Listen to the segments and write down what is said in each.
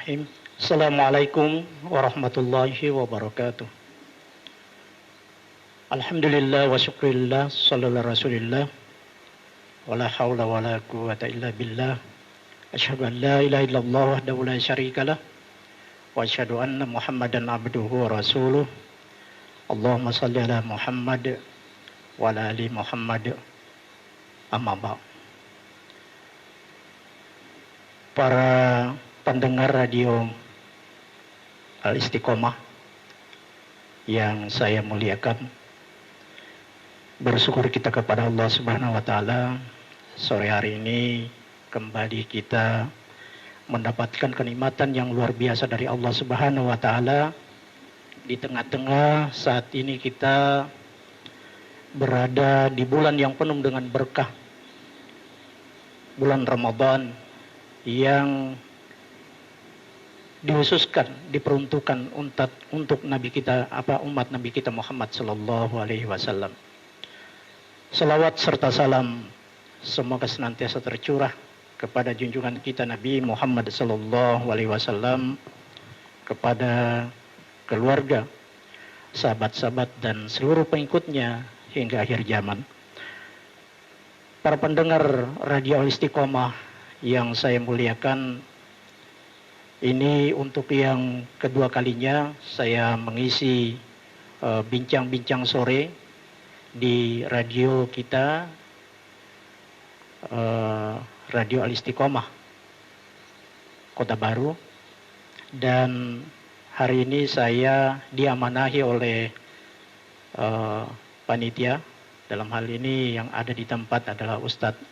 Bismillahirrahmanirrahim. Assalamualaikum warahmatullahi wabarakatuh. Alhamdulillah wa syukurillah sallallahu rasulillah wa la hawla wa la quwata illa billah. Asyhadu an la ilaha illallah wahdahu la syarikalah wa asyhadu anna Muhammadan abduhu wa rasuluh. Allahumma salli ala Muhammad wa ala ali Muhammad. Amma ba'd. Para pendengar radio Al-Istiqomah yang saya muliakan, bersyukur kita kepada Allah Subhanahu wa taala, sore hari ini kembali kita mendapatkan kenikmatan yang luar biasa dari Allah Subhanahu wa taala. Di tengah-tengah saat ini kita berada di bulan yang penuh dengan berkah, bulan Ramadan yang dikhususkan, diperuntukkan untuk Nabi kita, umat Nabi kita Muhammad sallallahu alaihi wasallam. Salawat serta salam semoga senantiasa tercurah kepada junjungan kita Nabi Muhammad sallallahu alaihi wasallam, kepada keluarga, sahabat-sahabat dan seluruh pengikutnya hingga akhir zaman. Para pendengar radio Istiqomah yang saya muliakan, ini untuk yang kedua kalinya saya mengisi bincang-bincang sore di radio kita, Radio Al-Istiqomah Kota Baru. Dan hari ini saya diamanahi oleh panitia, dalam hal ini yang ada di tempat adalah Ustadz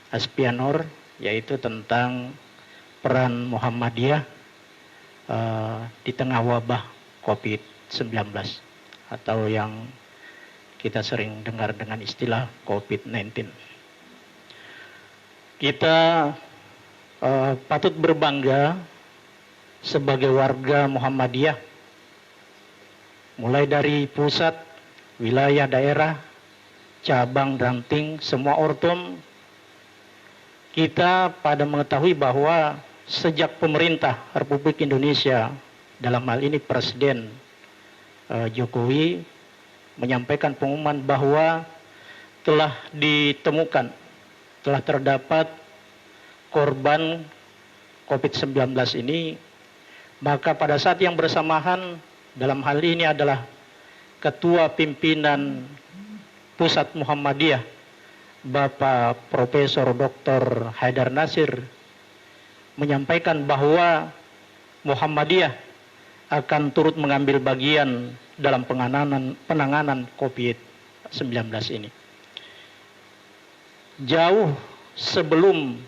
Aspianor, yaitu tentang peran Muhammadiyah di tengah wabah COVID-19 atau yang kita sering dengar dengan istilah COVID-19. Kita patut berbangga sebagai warga Muhammadiyah, mulai dari pusat, wilayah, daerah, cabang, ranting, semua ortum. Kita pada mengetahui bahwa sejak pemerintah Republik Indonesia, dalam hal ini Presiden Jokowi, menyampaikan pengumuman bahwa telah ditemukan, telah terdapat korban COVID-19 ini, maka pada saat yang bersamaan, dalam hal ini adalah Ketua Pimpinan Pusat Muhammadiyah, Bapak Profesor Dr. Haidar Nasir, menyampaikan bahwa Muhammadiyah akan turut mengambil bagian dalam penanganan COVID-19 ini. Jauh sebelum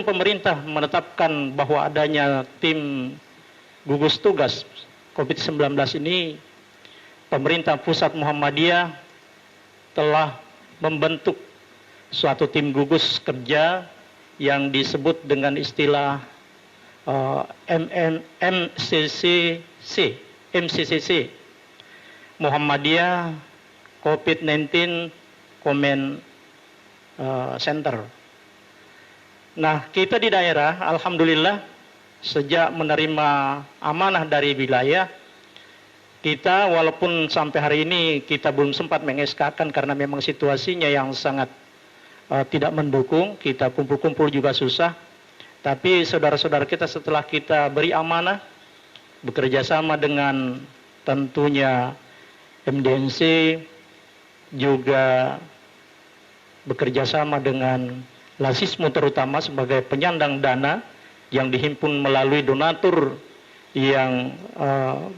pemerintah menetapkan bahwa adanya tim gugus tugas COVID-19 ini, pemerintah pusat Muhammadiyah telah membentuk suatu tim gugus kerja yang disebut dengan istilah MCCC, Muhammadiyah COVID-19 Command Center. Nah, kita di daerah, alhamdulillah, sejak menerima amanah dari wilayah, kita walaupun sampai hari ini kita belum sempat meng-SK-kan karena memang situasinya yang sangat tidak mendukung, kita kumpul-kumpul juga susah. Tapi saudara-saudara kita setelah kita beri amanah, bekerja sama dengan tentunya MDNC, juga bekerja sama dengan Lasismo terutama sebagai penyandang dana yang dihimpun melalui donatur yang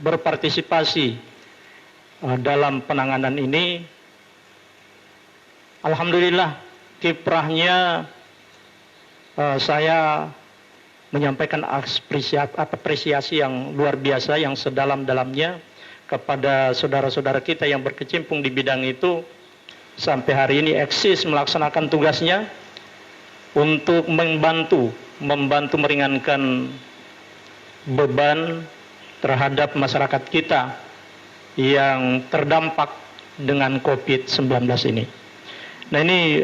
berpartisipasi dalam penanganan ini. Alhamdulillah, kiprahnya saya menyampaikan apresiasi yang luar biasa, yang sedalam-dalamnya kepada saudara-saudara kita yang berkecimpung di bidang itu, sampai hari ini eksis melaksanakan tugasnya untuk membantu meringankan beban terhadap masyarakat kita yang terdampak dengan COVID-19 ini. Nah, ini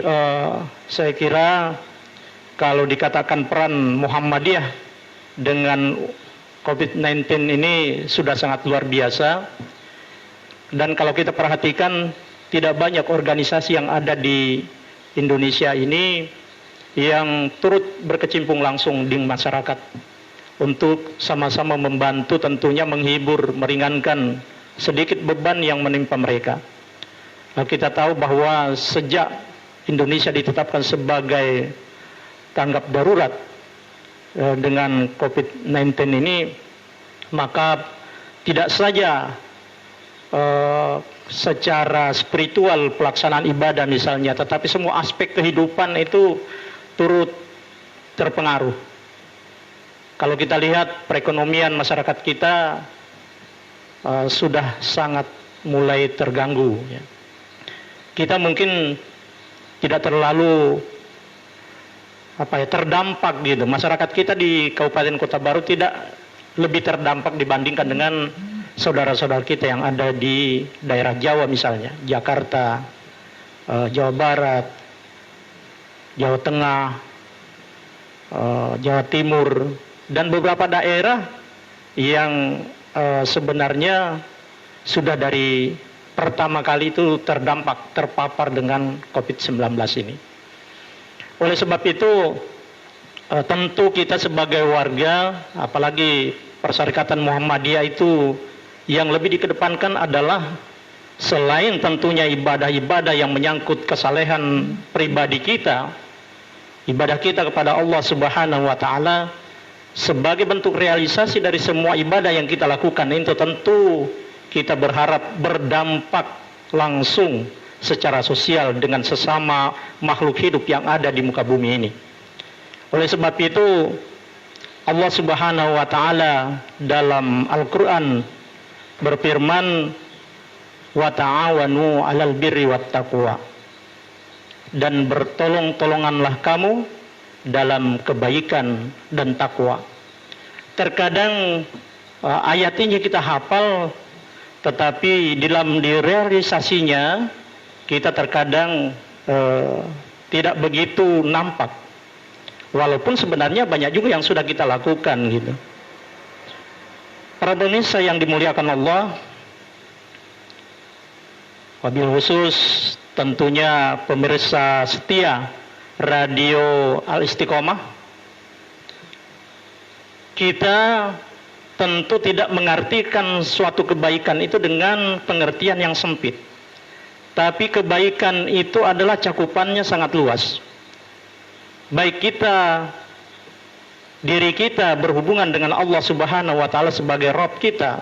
saya kira kalau dikatakan peran Muhammadiyah dengan COVID-19 ini sudah sangat luar biasa. Dan kalau kita perhatikan, tidak banyak organisasi yang ada di Indonesia ini yang turut berkecimpung langsung di masyarakat untuk sama-sama membantu, tentunya menghibur, meringankan sedikit beban yang menimpa mereka. Nah, kita tahu bahwa sejak Indonesia ditetapkan sebagai tanggap darurat dengan COVID-19 ini, maka tidak saja secara spiritual pelaksanaan ibadah misalnya, tetapi semua aspek kehidupan itu turut terpengaruh. Kalau kita lihat perekonomian masyarakat kita sudah sangat mulai terganggu. Kita mungkin tidak terlalu terdampak gitu. Masyarakat kita di Kabupaten Kota Baru tidak lebih terdampak dibandingkan dengan saudara-saudara kita yang ada di daerah Jawa misalnya, Jakarta, Jawa Barat, Jawa Tengah, Jawa Timur, dan beberapa daerah yang sebenarnya sudah dari pertama kali itu terpapar dengan COVID-19 ini. Oleh sebab itu, tentu kita sebagai warga, apalagi Perserikatan Muhammadiyah itu yang lebih dikedepankan adalah selain tentunya ibadah-ibadah yang menyangkut kesalehan pribadi kita, ibadah kita kepada Allah Subhanahu wa taala sebagai bentuk realisasi dari semua ibadah yang kita lakukan, itu tentu kita berharap berdampak langsung secara sosial dengan sesama makhluk hidup yang ada di muka bumi ini. Oleh sebab itu, Allah Subhanahu wa taala dalam Al-Qur'an berfirman, wa ta'awanu 'alal birri wat taqwa, dan bertolong-tolonganlah kamu dalam kebaikan dan takwa. Terkadang ayat ini kita hafal, tetapi dalam direalisasinya kita terkadang tidak begitu nampak. Walaupun sebenarnya banyak juga yang sudah kita lakukan gitu. Para pemirsa yang dimuliakan Allah, wabil khusus tentunya pemirsa setia Radio Al-Istiqomah, kita tentu tidak mengartikan suatu kebaikan itu dengan pengertian yang sempit. Tapi kebaikan itu adalah cakupannya sangat luas. Baik diri kita berhubungan dengan Allah Subhanahu wa taala sebagai Rabb kita,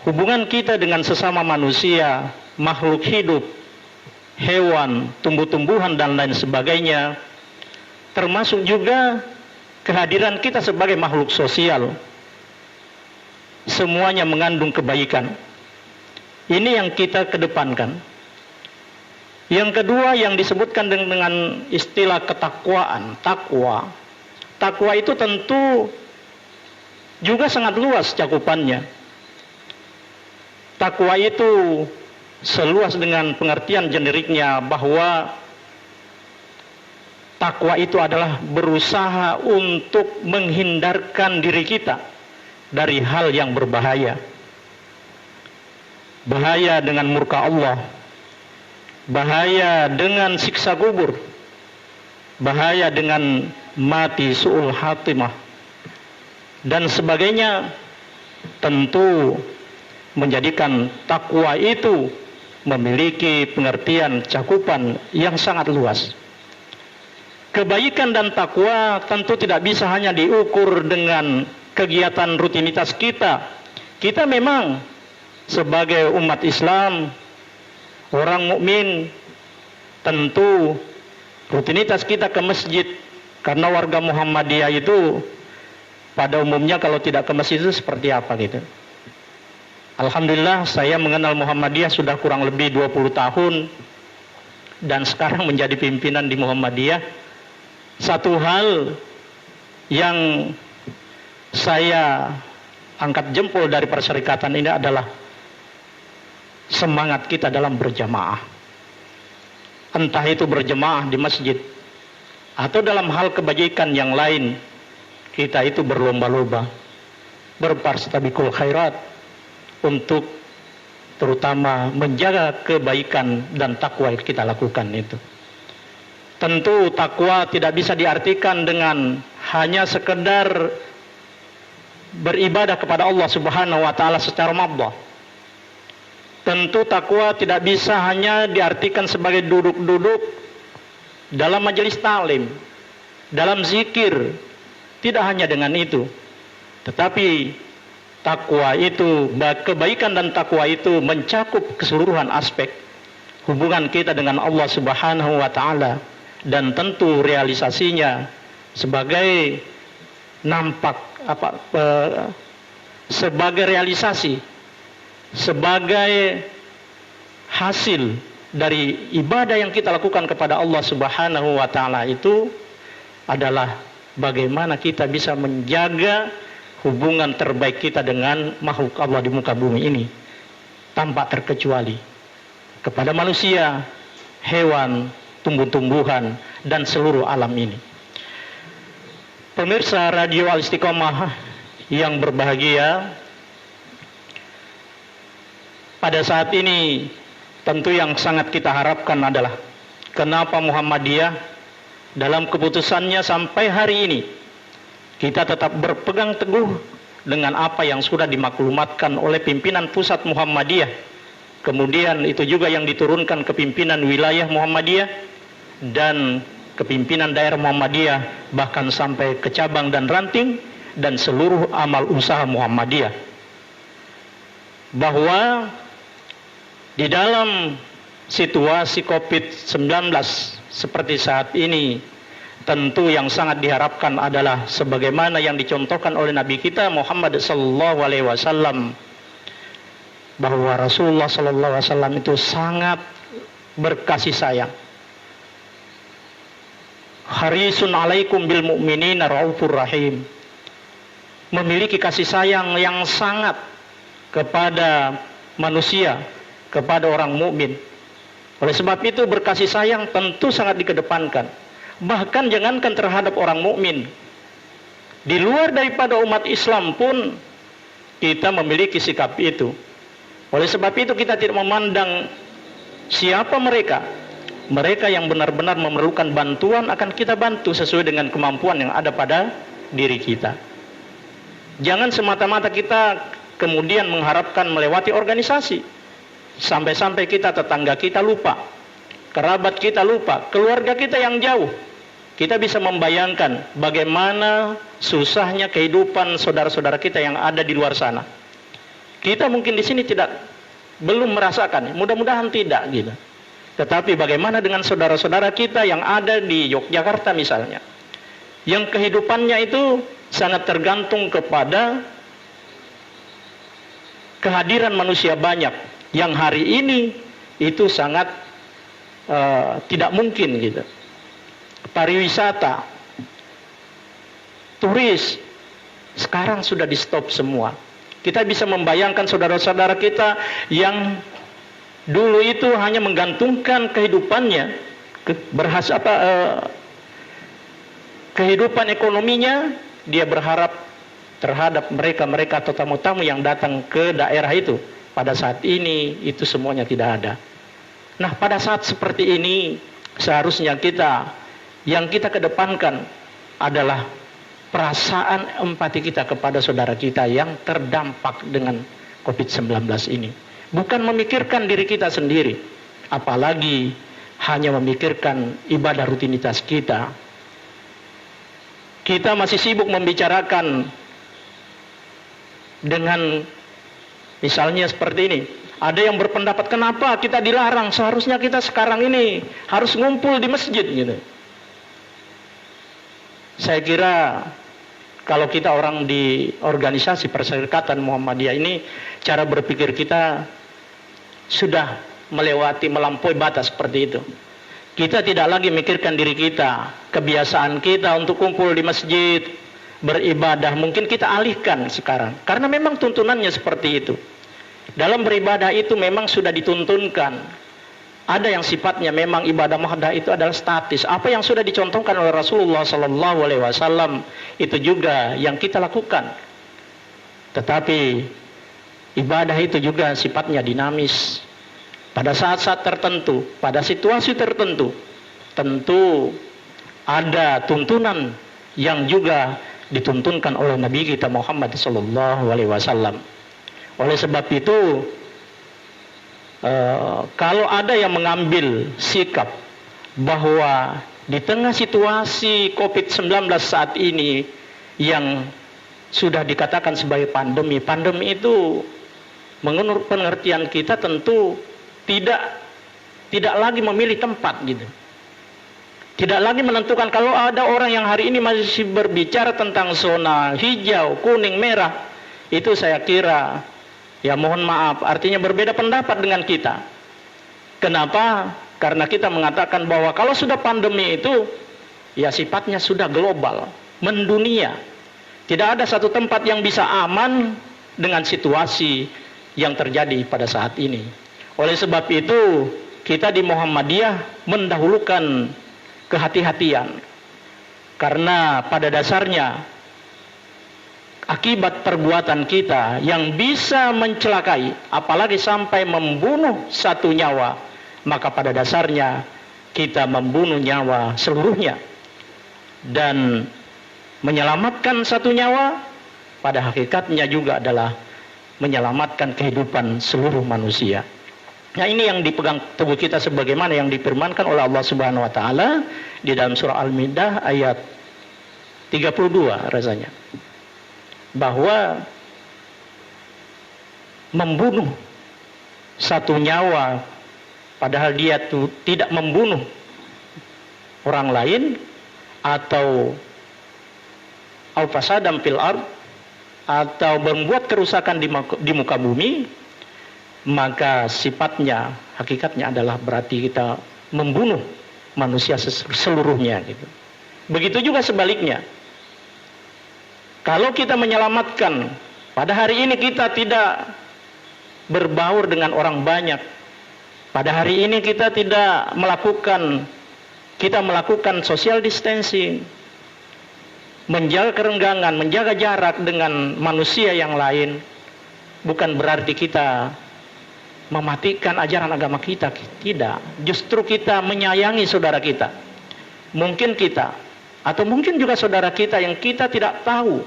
hubungan kita dengan sesama manusia, makhluk hidup, hewan, tumbuh-tumbuhan dan lain sebagainya, termasuk juga kehadiran kita sebagai makhluk sosial, semuanya mengandung kebaikan. Ini yang kita kedepankan. Yang kedua yang disebutkan dengan istilah ketakwaan, takwa. Takwa itu tentu juga sangat luas cakupannya. Takwa itu seluas dengan pengertian generiknya bahwa takwa itu adalah berusaha untuk menghindarkan diri kita dari hal yang berbahaya. Bahaya dengan murka Allah, bahaya dengan siksa kubur, bahaya dengan mati su'ul hatimah, dan sebagainya. Tentu menjadikan takwa itu memiliki pengertian cakupan yang sangat luas. Kebaikan dan takwa tentu tidak bisa hanya diukur dengan kegiatan rutinitas kita. Kita memang sebagai umat Islam, orang mukmin, tentu rutinitas kita ke masjid, karena warga Muhammadiyah itu pada umumnya kalau tidak ke masjid itu seperti apa gitu. Alhamdulillah saya mengenal Muhammadiyah sudah kurang lebih 20 tahun dan sekarang menjadi pimpinan di Muhammadiyah. Satu hal yang saya angkat jempol dari perserikatan ini adalah semangat kita dalam berjamaah. Entah itu berjamaah di masjid atau dalam hal kebajikan yang lain. kita itu berlomba-lomba, berfastabiqul khairat untuk terutama menjaga kebaikan dan takwa yang kita lakukan itu. Tentu takwa tidak bisa diartikan dengan hanya sekedar beribadah kepada Allah Subhanahu wa taala secara mabdah. Tentu takwa tidak bisa hanya diartikan sebagai duduk-duduk dalam majelis taklim, dalam zikir. Tidak hanya dengan itu. Tetapi takwa itu, kebaikan dan takwa itu mencakup keseluruhan aspek hubungan kita dengan Allah Subhanahu wa taala, dan tentu realisasinya sebagai sebagai realisasi, sebagai hasil dari ibadah yang kita lakukan kepada Allah Subhanahu wa taala itu adalah bagaimana kita bisa menjaga hubungan terbaik kita dengan makhluk Allah di muka bumi ini tanpa terkecuali, kepada manusia, hewan, tumbuh-tumbuhan, dan seluruh alam ini. Pemirsa Radio Al-Istiqomah yang berbahagia, pada saat ini tentu yang sangat kita harapkan adalah kenapa Muhammadiyah dalam keputusannya sampai hari ini kita tetap berpegang teguh dengan apa yang sudah dimaklumatkan oleh pimpinan pusat Muhammadiyah, kemudian itu juga yang diturunkan ke pimpinan wilayah Muhammadiyah dan kepimpinan daerah Muhammadiyah, bahkan sampai ke cabang dan ranting dan seluruh amal usaha Muhammadiyah, bahwa di dalam situasi COVID-19 seperti saat ini, tentu yang sangat diharapkan adalah sebagaimana yang dicontohkan oleh Nabi kita Muhammad SAW, bahwa Rasulullah SAW itu sangat berkasih sayang. Harisun alaikum bil mu'minina raufur rahim, memiliki kasih sayang yang sangat kepada manusia, kepada orang mukmin. Oleh sebab itu berkasih sayang tentu sangat dikedepankan. Bahkan jangankan terhadap orang mukmin, di luar daripada umat Islam pun kita memiliki sikap itu. Oleh sebab itu kita tidak memandang siapa mereka. Mereka yang benar-benar memerlukan bantuan akan kita bantu sesuai dengan kemampuan yang ada pada diri kita. Jangan semata-mata kita kemudian mengharapkan melewati organisasi. Sampai-sampai kita tetangga kita lupa, kerabat kita lupa, keluarga kita yang jauh. Kita bisa membayangkan bagaimana susahnya kehidupan saudara-saudara kita yang ada di luar sana. Kita mungkin di sini belum merasakan, mudah-mudahan tidak gitu. Tetapi bagaimana dengan saudara-saudara kita yang ada di Yogyakarta misalnya, yang kehidupannya itu sangat tergantung kepada kehadiran manusia banyak, yang hari ini itu sangat tidak mungkin gitu. Pariwisata, turis, sekarang sudah di stop semua. Kita bisa membayangkan saudara-saudara kita yang dulu itu hanya menggantungkan kehidupannya, kehidupan ekonominya, dia berharap terhadap mereka atau tamu-tamu yang datang ke daerah itu. Pada saat ini itu semuanya tidak ada. Nah, pada saat seperti ini seharusnya yang kita kedepankan adalah perasaan empati kita kepada saudara kita yang terdampak dengan COVID-19 ini. Bukan memikirkan diri kita sendiri, apalagi hanya memikirkan ibadah rutinitas kita. Kita masih sibuk membicarakan dengan misalnya seperti ini. Ada yang berpendapat, kenapa kita dilarang? Seharusnya kita sekarang ini harus ngumpul di masjid gitu. Saya kira kalau kita orang di organisasi Perserikatan Muhammadiyah ini, cara berpikir kita sudah melampaui batas seperti itu. Kita tidak lagi mikirkan diri kita, kebiasaan kita untuk kumpul di masjid, beribadah, mungkin kita alihkan sekarang. Karena memang tuntunannya seperti itu. Dalam beribadah itu memang sudah dituntunkan ada yang sifatnya memang ibadah muhdath itu adalah statis. Apa yang sudah dicontohkan oleh Rasulullah Sallallahu Alaihi Wasallam itu juga yang kita lakukan. Tetapi ibadah itu juga sifatnya dinamis. Pada saat-saat tertentu, pada situasi tertentu, tentu ada tuntunan yang juga dituntunkan oleh Nabi kita Muhammad Sallallahu Alaihi Wasallam. Oleh sebab itu, kalau ada yang mengambil sikap bahwa di tengah situasi COVID-19 saat ini yang sudah dikatakan sebagai pandemi, pandemi itu menurut pengertian kita tentu tidak lagi memilih tempat gitu. Tidak lagi menentukan. Kalau ada orang yang hari ini masih berbicara tentang zona hijau, kuning, merah, itu saya kira ya mohon maaf, artinya berbeda pendapat dengan kita. Kenapa? Karena kita mengatakan bahwa kalau sudah pandemi itu ya sifatnya sudah global, mendunia. Tidak ada satu tempat yang bisa aman dengan situasi yang terjadi pada saat ini. Oleh sebab itu, kita di Muhammadiyah mendahulukan kehati-hatian. Karena pada dasarnya akibat perbuatan kita yang bisa mencelakai, apalagi sampai membunuh satu nyawa, maka pada dasarnya kita membunuh nyawa seluruhnya. Dan menyelamatkan satu nyawa pada hakikatnya juga adalah menyelamatkan kehidupan seluruh manusia. Nah, ini yang dipegang teguh kita sebagaimana yang difirmankan oleh Allah Subhanahu wa taala di dalam surah Al-Maidah ayat 32 rasanya. Bahwa membunuh satu nyawa padahal dia tuh tidak membunuh orang lain atau fasadam fil ard atau membuat kerusakan di muka bumi, maka sifatnya hakikatnya adalah berarti kita membunuh manusia seluruhnya gitu. Begitu juga sebaliknya. Kalau kita menyelamatkan, pada hari ini kita tidak berbaur dengan orang banyak. Pada hari ini kita tidak melakukan social distancing, menjaga kerenggangan, menjaga jarak dengan manusia yang lain, bukan berarti kita mematikan ajaran agama kita. Tidak, justru kita menyayangi saudara kita. Mungkin kita, atau mungkin juga saudara kita yang kita tidak tahu,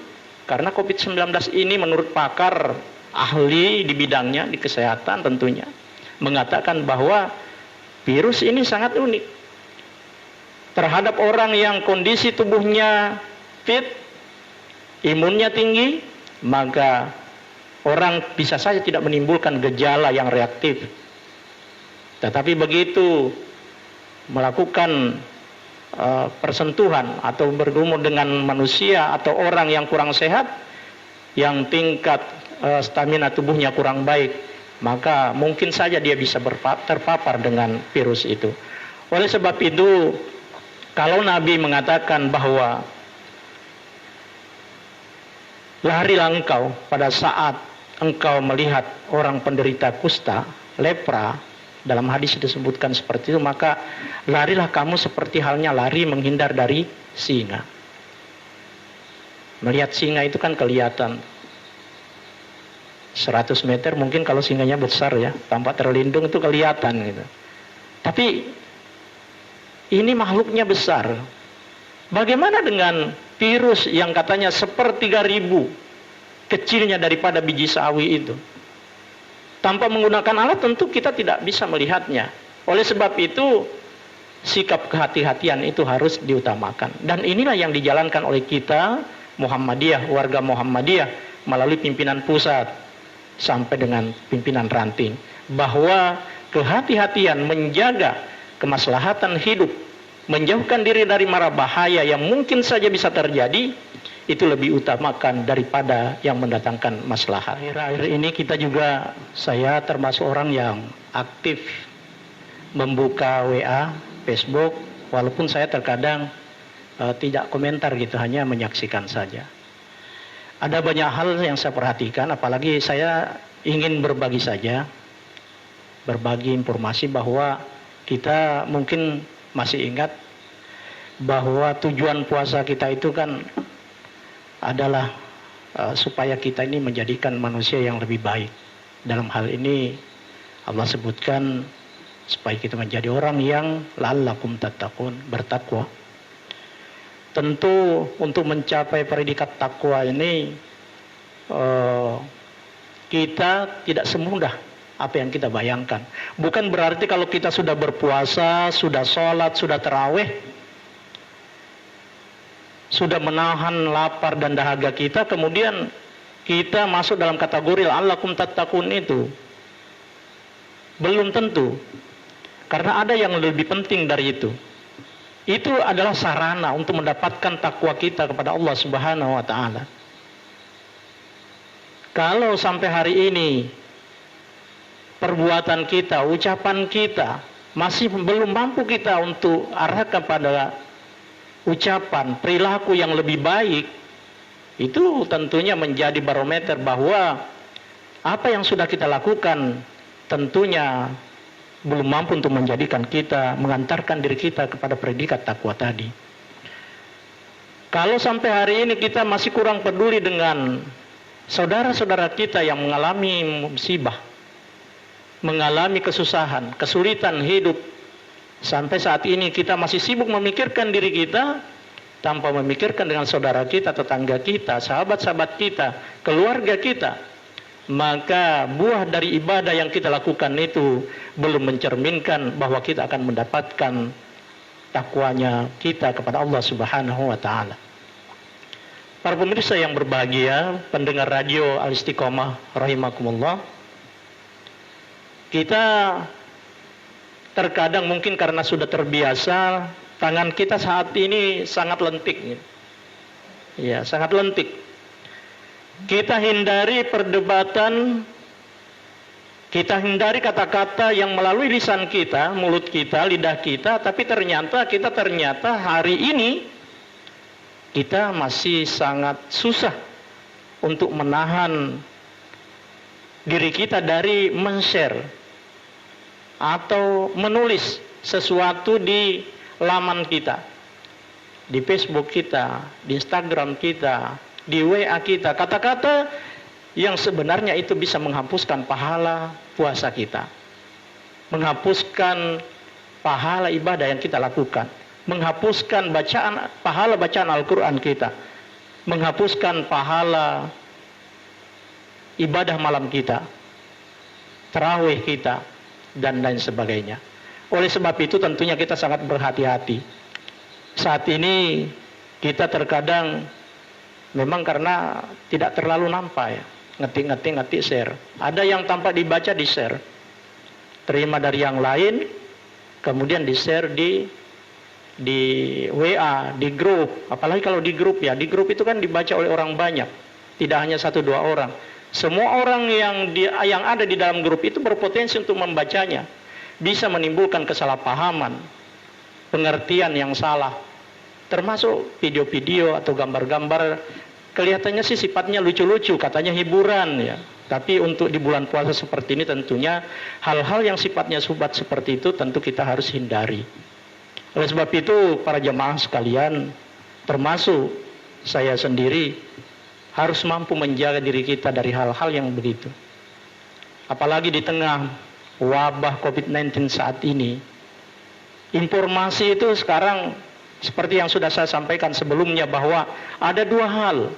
karena COVID-19 ini menurut pakar ahli di bidangnya, di kesehatan tentunya, mengatakan bahwa virus ini sangat unik. Terhadap orang yang kondisi tubuhnya fit, imunnya tinggi, maka orang bisa saja tidak menimbulkan gejala yang reaktif. Tetapi begitu melakukan persentuhan atau bergumul dengan manusia atau orang yang kurang sehat, yang tingkat stamina tubuhnya kurang baik, maka mungkin saja dia bisa terpapar dengan virus itu. Oleh sebab itu, kalau Nabi mengatakan bahwa larilah engkau pada saat engkau melihat orang penderita kusta, lepra, dalam hadis disebutkan seperti itu, maka larilah kamu seperti halnya lari menghindar dari singa. Melihat singa itu kan kelihatan 100 meter, mungkin kalau singanya besar ya, tanpa terlindung itu kelihatan gitu. Tapi ini makhluknya besar. Bagaimana dengan virus yang katanya 1/3000 kecilnya daripada biji sawi itu? Tanpa menggunakan alat tentu kita tidak bisa melihatnya. Oleh sebab itu sikap kehati-hatian itu harus diutamakan. Dan inilah yang dijalankan oleh kita Muhammadiyah, warga Muhammadiyah melalui pimpinan pusat sampai dengan pimpinan ranting, bahwa kehati-hatian menjaga kemaslahatan hidup, menjauhkan diri dari mara bahaya yang mungkin saja bisa terjadi, itu lebih utamakan daripada yang mendatangkan maslahat. Akhir-akhir ini kita juga, saya termasuk orang yang aktif membuka WA, Facebook, walaupun saya terkadang tidak komentar gitu, hanya menyaksikan saja. Ada banyak hal yang saya perhatikan, apalagi saya ingin berbagi saja, berbagi informasi bahwa Kita mungkin masih ingat bahwa tujuan puasa kita itu kan adalah supaya kita ini menjadikan manusia yang lebih baik. Dalam hal ini Allah sebutkan supaya kita menjadi orang yang la'allakum tattaqun, bertakwa. Tentu untuk mencapai predikat takwa ini kita tidak semudah apa yang kita bayangkan. Bukan berarti kalau kita sudah berpuasa, sudah sholat, sudah tarawih, sudah menahan lapar dan dahaga kita, kemudian kita masuk dalam kategori la'allakum tattaqun itu. Belum tentu. Karena ada yang lebih penting dari itu. Itu adalah sarana untuk mendapatkan takwa kita kepada Allah Subhanahu wa taala. Kalau sampai hari ini perbuatan kita, ucapan kita masih belum mampu kita untuk arahkan pada ucapan, perilaku yang lebih baik, itu tentunya menjadi barometer bahwa apa yang sudah kita lakukan tentunya belum mampu untuk menjadikan kita, mengantarkan diri kita kepada predikat takwa tadi. Kalau sampai hari ini kita masih kurang peduli dengan saudara-saudara kita yang mengalami musibah, mengalami kesusahan, kesulitan hidup, sampai saat ini kita masih sibuk memikirkan diri kita tanpa memikirkan dengan saudara kita, tetangga kita, sahabat-sahabat kita, keluarga kita, maka buah dari ibadah yang kita lakukan itu belum mencerminkan bahwa kita akan mendapatkan takwanya kita kepada Allah Subhanahu wa taala. Para pemirsa yang berbahagia, pendengar radio Al-Istiqomah rahimakumullah, kita terkadang mungkin karena sudah terbiasa, tangan kita saat ini sangat lentik. Ya, sangat lentik. Kita hindari perdebatan, kita hindari kata-kata yang melalui lisan kita, mulut kita, lidah kita, tapi ternyata hari ini kita masih sangat susah untuk menahan diri kita dari men-share atau menulis sesuatu di laman kita, di Facebook kita, di Instagram kita, di WA kita, kata-kata yang sebenarnya itu bisa menghapuskan pahala puasa kita, menghapuskan pahala ibadah yang kita lakukan, menghapuskan pahala bacaan Al-Quran kita, menghapuskan pahala ibadah malam kita, tarawih kita, dan lain sebagainya. Oleh sebab itu tentunya kita sangat berhati-hati. Saat ini kita terkadang memang karena tidak terlalu nampak ya, ngetik share. Ada yang tanpa dibaca di share, terima dari yang lain, kemudian di share di WA, di grup. Apalagi kalau di grup ya, di grup itu kan dibaca oleh orang banyak, tidak hanya 1-2 orang. Semua orang yang ada di dalam grup itu berpotensi untuk membacanya, bisa menimbulkan kesalahpahaman, pengertian yang salah, termasuk video-video atau gambar-gambar kelihatannya sih sifatnya lucu-lucu, katanya hiburan ya. Tapi untuk di bulan puasa seperti ini tentunya hal-hal yang sifatnya subhat seperti itu tentu kita harus hindari. Oleh sebab itu para jemaah sekalian, termasuk saya sendiri, harus mampu menjaga diri kita dari hal-hal yang begitu. Apalagi di tengah wabah COVID-19 saat ini, informasi itu sekarang seperti yang sudah saya sampaikan sebelumnya bahwa ada 2 hal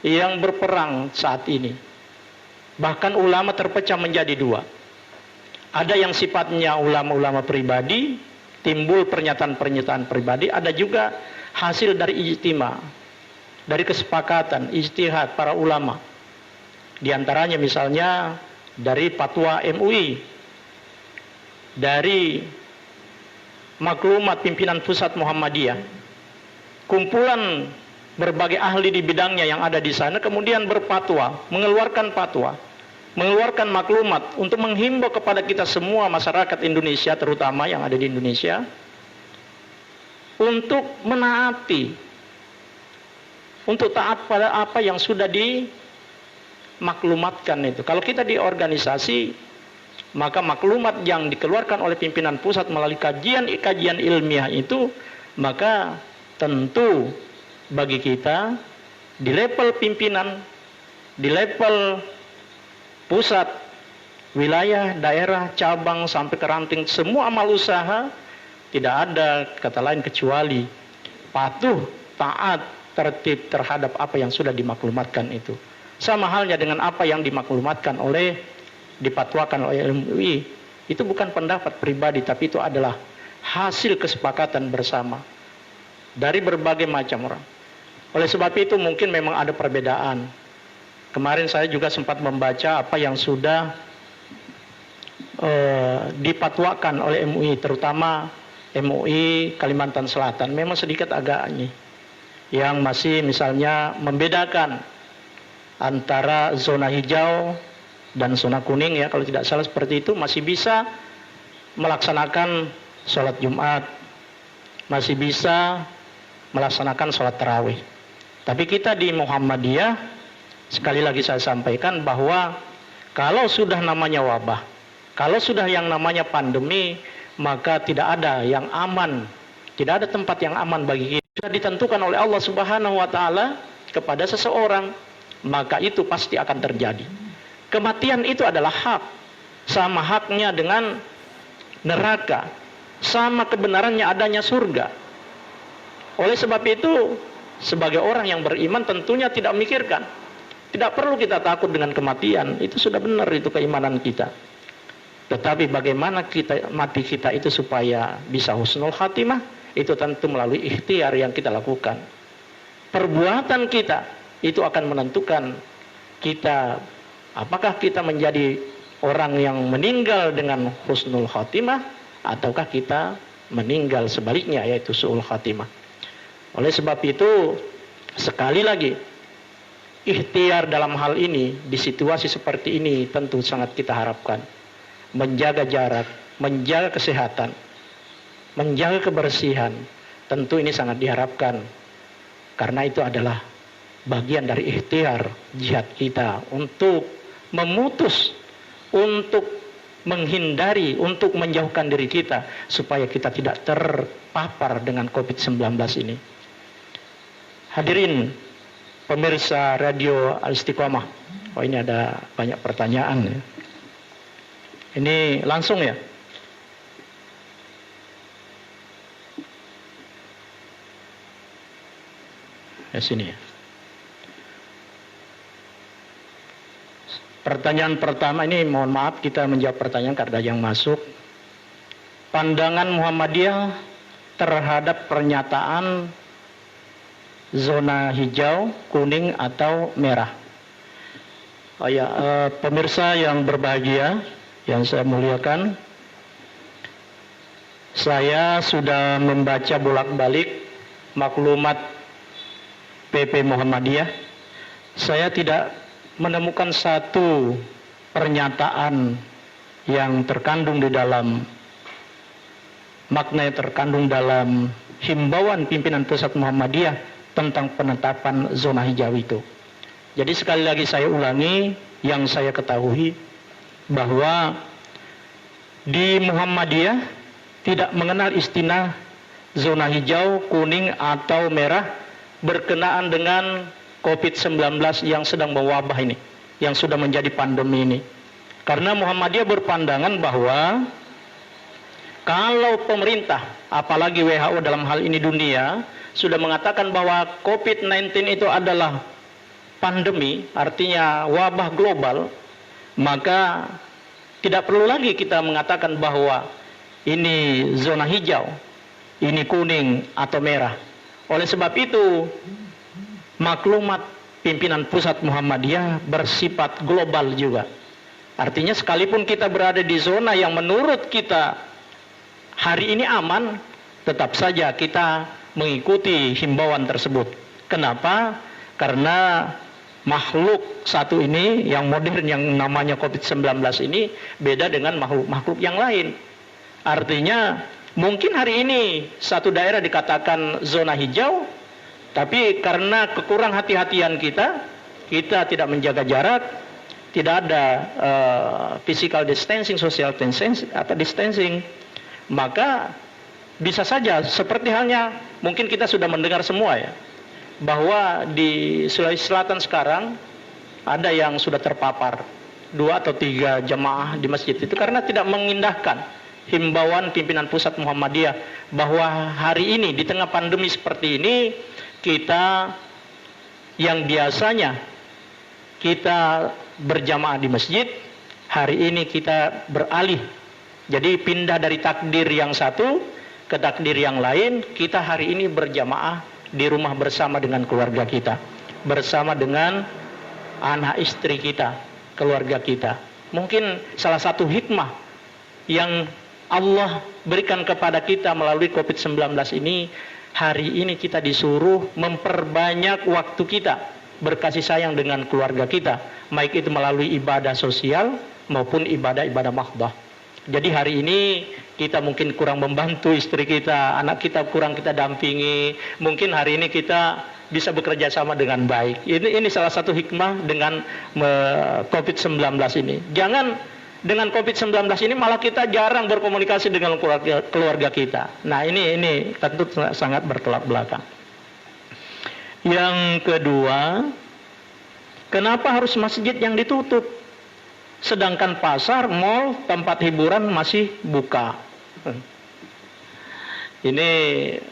yang berperang saat ini. Bahkan ulama terpecah menjadi 2. Ada yang sifatnya ulama-ulama pribadi, timbul pernyataan-pernyataan pribadi, ada juga hasil dari ijtima, dari kesepakatan, ijtihad para ulama. Di antaranya misalnya dari fatwa MUI, dari maklumat pimpinan pusat Muhammadiyah, kumpulan berbagai ahli di bidangnya yang ada di sana kemudian berfatwa, mengeluarkan fatwa, mengeluarkan maklumat untuk menghimbau kepada kita semua masyarakat Indonesia, terutama yang ada di Indonesia, untuk menaati, untuk taat pada apa yang sudah dimaklumatkan itu. Kalau kita di organisasi, maka maklumat yang dikeluarkan oleh pimpinan pusat melalui kajian ilmiah itu, maka tentu bagi kita di level pimpinan, di level pusat, wilayah, daerah, cabang, sampai ke ranting, semua amal usaha, tidak ada kata lain kecuali patuh, taat, tertib terhadap apa yang sudah dimaklumatkan itu. Sama halnya dengan apa yang dimaklumatkan dipatwakan oleh MUI. Itu bukan pendapat pribadi, tapi itu adalah hasil kesepakatan bersama dari berbagai macam orang. Oleh sebab itu mungkin memang ada perbedaan. Kemarin saya juga sempat membaca apa yang sudah dipatwakan oleh MUI, terutama MUI Kalimantan Selatan. Memang sedikit agak ini, yang masih misalnya membedakan antara zona hijau dan zona kuning, ya kalau tidak salah seperti itu, masih bisa melaksanakan sholat Jumat, masih bisa melaksanakan sholat tarawih. Tapi kita di Muhammadiyah, sekali lagi saya sampaikan bahwa kalau sudah namanya wabah, kalau sudah yang namanya pandemi, maka tidak ada yang aman, tidak ada tempat yang aman bagi kita. Sudah ditentukan oleh Allah Subhanahu wa Ta'ala kepada seseorang, maka itu pasti akan terjadi. Kematian itu adalah hak, sama haknya dengan neraka, sama kebenarannya adanya surga. Oleh sebab itu, sebagai orang yang beriman tentunya tidak memikirkan, tidak perlu kita takut dengan kematian. Itu sudah benar, itu keimanan kita. Tetapi bagaimana mati kita itu supaya bisa husnul khatimah, itu tentu melalui ikhtiar yang kita lakukan. Perbuatan kita itu akan menentukan kita, apakah kita menjadi orang yang meninggal dengan husnul khatimah, ataukah kita meninggal sebaliknya, yaitu su'ul khatimah. Oleh sebab itu, sekali lagi, ikhtiar dalam hal ini, di situasi seperti ini tentu sangat kita harapkan. Menjaga jarak, menjaga kesehatan, menjaga kebersihan, tentu ini sangat diharapkan. Karena itu adalah bagian dari ikhtiar jihad kita untuk memutus, untuk menghindari, untuk menjauhkan diri kita supaya kita tidak terpapar dengan COVID-19 ini. Hadirin pemirsa Radio Al-Istiqomah. Oh, ini ada banyak pertanyaan ya. Ini langsung ya. Sini ya. Pertanyaan pertama ini, mohon maaf kita menjawab pertanyaan karena yang masuk. Pandangan Muhammadiyah terhadap pernyataan zona hijau, kuning atau merah. Oh ya, pemirsa yang berbahagia, yang saya muliakan, saya sudah membaca bolak-balik maklumat PP Muhammadiyah. Saya tidak menemukan satu pernyataan yang terkandung di dalam makna yang terkandung dalam himbauan pimpinan pusat Muhammadiyah tentang penetapan zona hijau itu. Jadi sekali lagi saya ulangi, yang saya ketahui bahwa di Muhammadiyah tidak mengenal istilah zona hijau, kuning atau merah berkenaan dengan COVID-19 yang sedang mewabah ini, yang sudah menjadi pandemi ini. Karena Muhammadiyah berpandangan bahwa kalau pemerintah, apalagi WHO dalam hal ini dunia, sudah mengatakan bahwa COVID-19 itu adalah pandemi, artinya wabah global, maka tidak perlu lagi kita mengatakan bahwa ini zona hijau, ini kuning atau merah. Oleh sebab itu, maklumat pimpinan pusat Muhammadiyah bersifat global juga. Artinya sekalipun kita berada di zona yang menurut kita hari ini aman, tetap saja kita mengikuti himbauan tersebut. Kenapa? Karena makhluk satu ini yang modern yang namanya COVID-19 ini beda dengan makhluk-makhluk yang lain. Artinya mungkin hari ini satu daerah dikatakan zona hijau, tapi karena kekurang hati-hatian kita tidak menjaga jarak, tidak ada physical distancing, social distancing atau distancing, maka bisa saja seperti halnya mungkin kita sudah mendengar semua ya, bahwa di Sulawesi Selatan sekarang ada yang sudah terpapar 2 atau 3 jemaah di masjid itu karena tidak mengindahkan himbauan pimpinan pusat Muhammadiyah bahwa hari ini di tengah pandemi seperti ini kita yang biasanya kita berjamaah di masjid, hari ini kita beralih. Jadi pindah dari takdir yang satu ke takdir yang lain, kita hari ini berjamaah di rumah bersama dengan keluarga kita, bersama dengan anak istri kita, keluarga kita. Mungkin salah satu hikmah yang Allah berikan kepada kita melalui COVID-19 ini, hari ini kita disuruh memperbanyak waktu kita berkasih sayang dengan keluarga kita, baik itu melalui ibadah sosial maupun ibadah-ibadah mahdah. Jadi hari ini kita mungkin kurang membantu istri kita, anak kita kurang kita dampingi. Mungkin hari ini kita bisa bekerja sama dengan baik. Ini salah satu hikmah dengan COVID-19 ini. Jangan dengan COVID-19 ini malah kita jarang berkomunikasi dengan keluarga kita. Nah ini tentu sangat bertolak belakang. Yang kedua, kenapa harus masjid yang ditutup? Sedangkan pasar, mal, tempat hiburan masih buka. Ini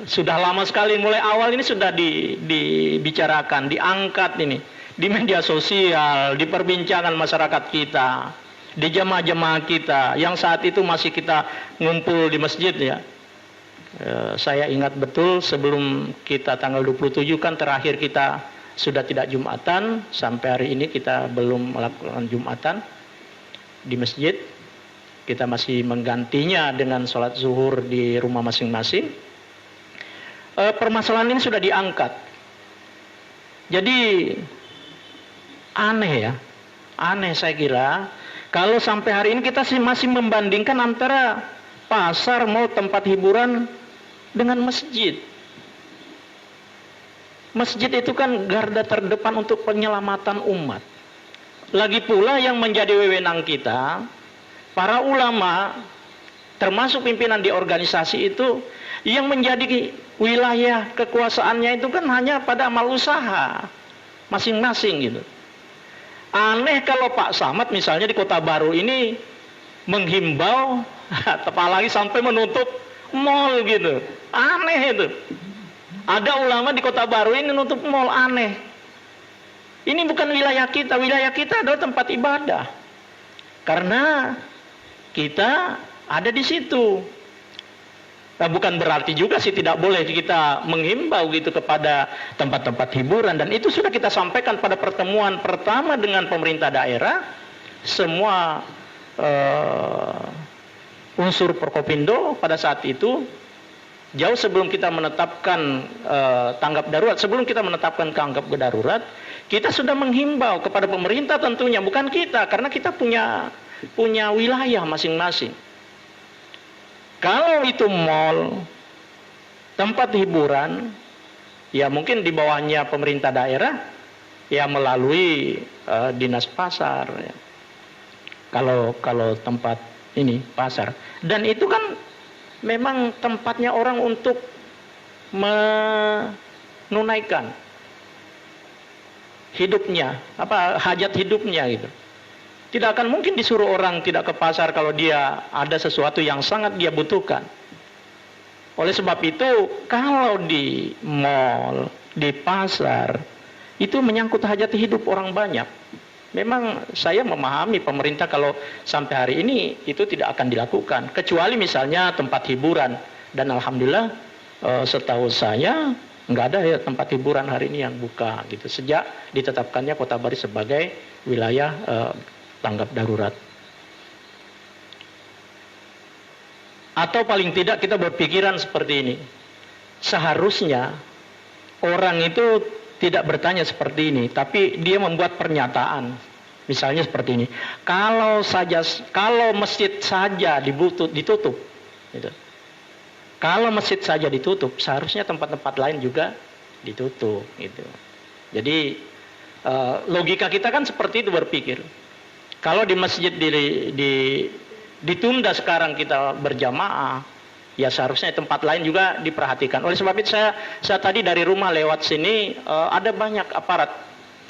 sudah lama sekali, mulai awal ini sudah dibicarakan, diangkat ini di media sosial, di perbincangan masyarakat kita, di jemaah-jemaah kita yang saat itu masih kita ngumpul di masjid ya. Saya ingat betul sebelum kita tanggal 27 kan terakhir kita sudah tidak Jumatan, sampai hari ini kita belum melakukan Jumatan di masjid. Kita masih menggantinya dengan sholat zuhur di rumah masing-masing. Permasalahan ini sudah diangkat. Jadi aneh ya, aneh saya kira kalau sampai hari ini kita masih membandingkan antara pasar, mal, tempat hiburan dengan masjid. Masjid itu kan garda terdepan untuk penyelamatan umat. Lagi pula yang menjadi wewenang kita, para ulama, termasuk pimpinan di organisasi itu, yang menjadi wilayah kekuasaannya itu kan hanya pada amal usaha masing-masing gitu. Aneh kalau Pak Samad misalnya di Kota Baru ini menghimbau, apalagi sampai menutup mal gitu. Aneh itu. Ada ulama di Kota Baru ini menutup mal, aneh. Ini bukan wilayah kita adalah tempat ibadah. Karena kita ada di situ. Nah, bukan berarti juga sih tidak boleh kita menghimbau gitu kepada tempat-tempat hiburan, dan itu sudah kita sampaikan pada pertemuan pertama dengan pemerintah daerah. Semua unsur Forkopindo pada saat itu, jauh sebelum kita menetapkan tanggap darurat, sebelum kita menetapkan tanggap darurat, kita sudah menghimbau kepada pemerintah tentunya, bukan kita, karena kita punya wilayah masing-masing. Kalau itu mal, tempat hiburan, ya mungkin di bawahnya pemerintah daerah, ya melalui dinas pasar. Ya. Kalau tempat ini pasar, dan itu kan memang tempatnya orang untuk menunaikan hidupnya, hajat hidupnya gitu. Tidak akan mungkin disuruh orang tidak ke pasar kalau dia ada sesuatu yang sangat dia butuhkan. Oleh sebab itu, kalau di mal, di pasar, itu menyangkut hajat hidup orang banyak. Memang saya memahami pemerintah kalau sampai hari ini itu tidak akan dilakukan. Kecuali misalnya tempat hiburan. Dan alhamdulillah setahu saya nggak ada ya tempat hiburan hari ini yang buka gitu. Sejak ditetapkannya Kota Baru sebagai wilayah tanggap darurat. Atau paling tidak kita berpikiran seperti ini. Seharusnya orang itu tidak bertanya seperti ini, tapi dia membuat pernyataan. Misalnya seperti ini. Kalau masjid saja ditutup gitu. Kalau masjid saja ditutup, seharusnya tempat-tempat lain juga ditutup gitu. Jadi logika kita kan seperti itu berpikir. Kalau di masjid ditunda sekarang kita berjamaah, ya seharusnya tempat lain juga diperhatikan. Oleh sebab itu saya tadi dari rumah lewat sini, ada banyak aparat